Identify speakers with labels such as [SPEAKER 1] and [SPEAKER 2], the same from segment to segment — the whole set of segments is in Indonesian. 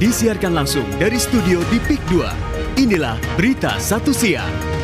[SPEAKER 1] Disiarkan langsung dari studio di PIK 2. Inilah Berita 1 Siang.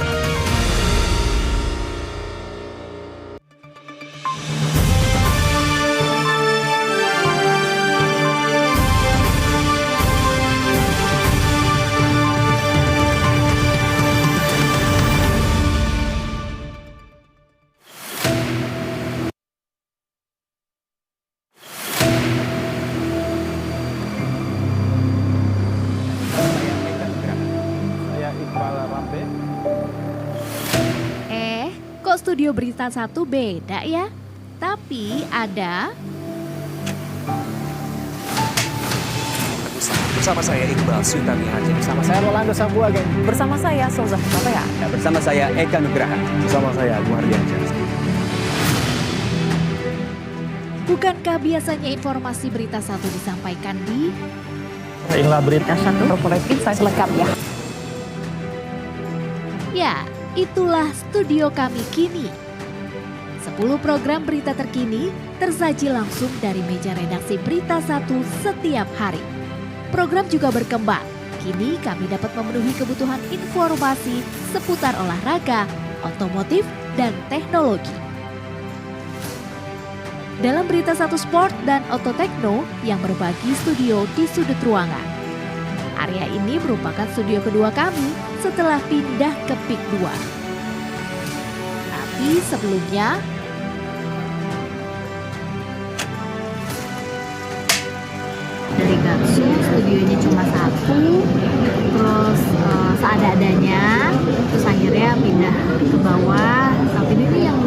[SPEAKER 2] Kok studio Berita 1 beda ya? Tapi ada...
[SPEAKER 3] Bersama saya Iqbal Sultan Haji.
[SPEAKER 4] Bersama saya Rolando Sambuaga.
[SPEAKER 5] Bersama saya Soza Hutapea.
[SPEAKER 3] Bersama saya Eka Nugraha.
[SPEAKER 4] Bersama saya Agung Hardiansyah.
[SPEAKER 2] Bukankah biasanya informasi Berita 1 disampaikan di...
[SPEAKER 5] Inilah Berita 1 Corporate Insight selengkapnya.
[SPEAKER 2] Ya, itulah studio kami kini. 10 program berita terkini tersaji langsung dari meja redaksi Berita 1 setiap hari. Program juga berkembang. Kini kami dapat memenuhi kebutuhan informasi seputar olahraga, otomotif, dan teknologi. Dalam Berita 1 Sport dan Ototekno yang berbagi studio di sudut ruangan. Area ini merupakan studio kedua kami setelah pindah ke PIK 2. Tapi sebelumnya, dari Gatsu studionya cuma satu, terus seadanya, terus akhirnya pindah ke bawah. Saat ini yang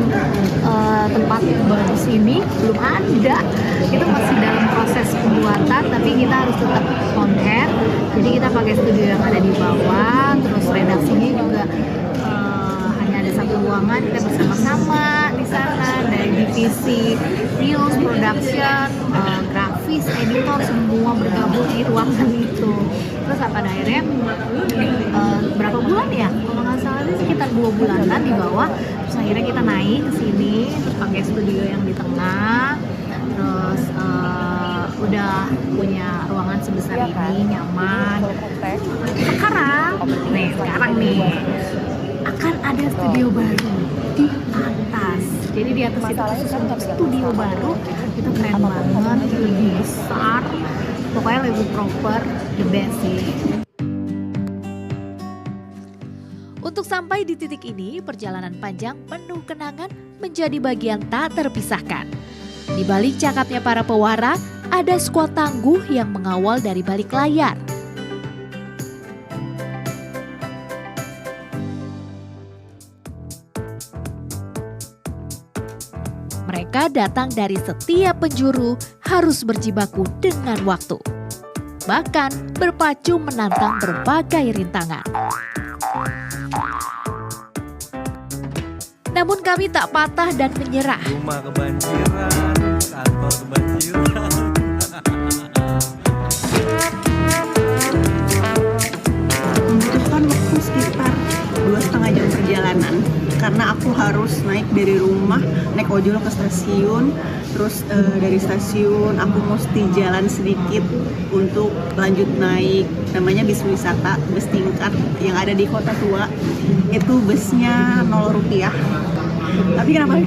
[SPEAKER 2] tempat baru sini belum ada, itu masih dalam proses pembuatan, tapi kita harus tetap on air. Jadi kita pakai studio yang ada di bawah, terus redaksinya juga hanya ada satu ruangan, kita bersama-sama di sana dari divisi news, production, grafis, editor, semua bergabung di ruangan itu. Terus pada akhirnya berapa bulan ya? Kalau nggak salah ini sekitar 2 bulanan di bawah. Terus akhirnya kita naik ke sini, terus pakai studio yang di tengah, terus udah punya ruangan sebesar ini, nyaman. Sekarang nih akan ada studio baru di atas. Jadi di atas itu khusus untuk studio baru, itu keren banget, lebih besar, pokoknya lebih proper, the best sih. Untuk sampai di titik ini, perjalanan panjang penuh kenangan menjadi bagian tak terpisahkan. Di balik cakapnya para pewara, ada skuad tangguh yang mengawal dari balik layar. Mereka datang dari setiap penjuru, harus berjibaku dengan waktu. Bahkan berpacu menantang berbagai rintangan. Namun kami tak patah dan menyerah.
[SPEAKER 3] Rumah kebanjiran, kantor kebanjiran.
[SPEAKER 6] Membutuhkan waktu sekitar 2,5 jam perjalanan karena aku harus naik dari rumah, naik ojol ke stasiun, terus dari stasiun aku mesti jalan sedikit untuk lanjut naik namanya bis wisata, bus tingkat yang ada di Kota Tua. Itu busnya Rp0. Tapi kenapa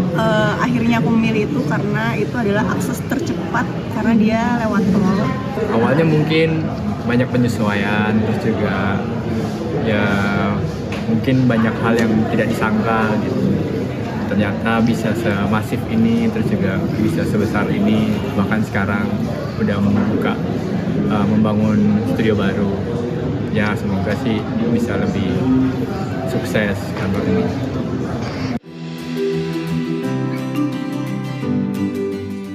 [SPEAKER 6] akhirnya aku memilih itu, karena itu adalah akses tercepat karena dia lewat tol.
[SPEAKER 7] Awalnya mungkin banyak penyesuaian, terus juga ya mungkin banyak hal yang tidak disangka gitu. Ternyata bisa semasif ini, terus juga bisa sebesar ini. Bahkan sekarang udah membangun studio baru. Ya semoga sih bisa lebih sukses kantor ini.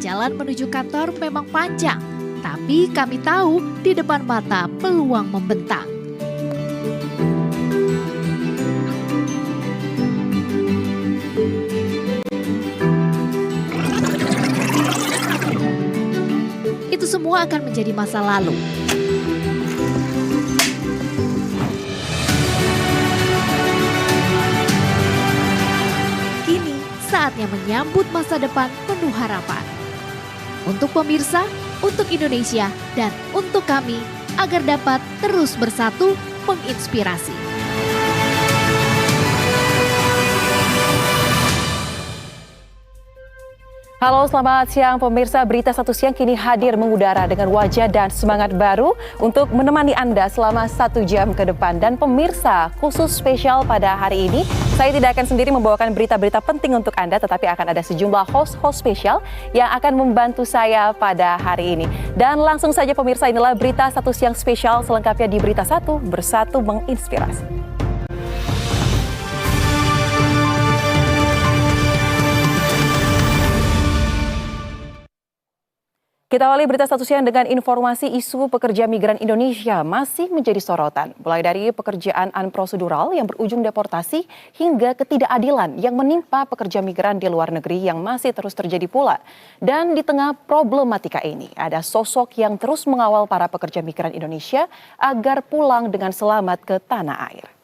[SPEAKER 2] Jalan menuju kantor memang panjang, tapi kami tahu di depan mata peluang membentang. Itu semua akan menjadi masa lalu. Kini saatnya menyambut masa depan penuh harapan. Untuk pemirsa, untuk Indonesia, dan untuk kami,
[SPEAKER 8] agar dapat terus bersatu menginspirasi.
[SPEAKER 9] Halo, selamat siang pemirsa. Berita Satu Siang kini hadir mengudara dengan wajah dan semangat baru untuk menemani Anda selama 1 jam ke depan. Dan pemirsa, khusus spesial pada hari ini, saya tidak akan sendiri membawakan berita-berita penting untuk Anda, tetapi akan ada sejumlah host-host spesial yang akan membantu saya pada hari ini. Dan langsung saja pemirsa, inilah Berita Satu Siang spesial selengkapnya di Berita Satu, bersatu menginspirasi. Kita awali Berita Satu Siang dengan informasi isu pekerja migran Indonesia masih menjadi sorotan. Mulai dari pekerjaan unprosedural yang berujung deportasi hingga ketidakadilan yang menimpa pekerja migran di luar negeri yang masih terus terjadi pula. Dan di tengah problematika ini ada sosok yang terus mengawal para pekerja migran Indonesia agar pulang dengan selamat ke tanah air.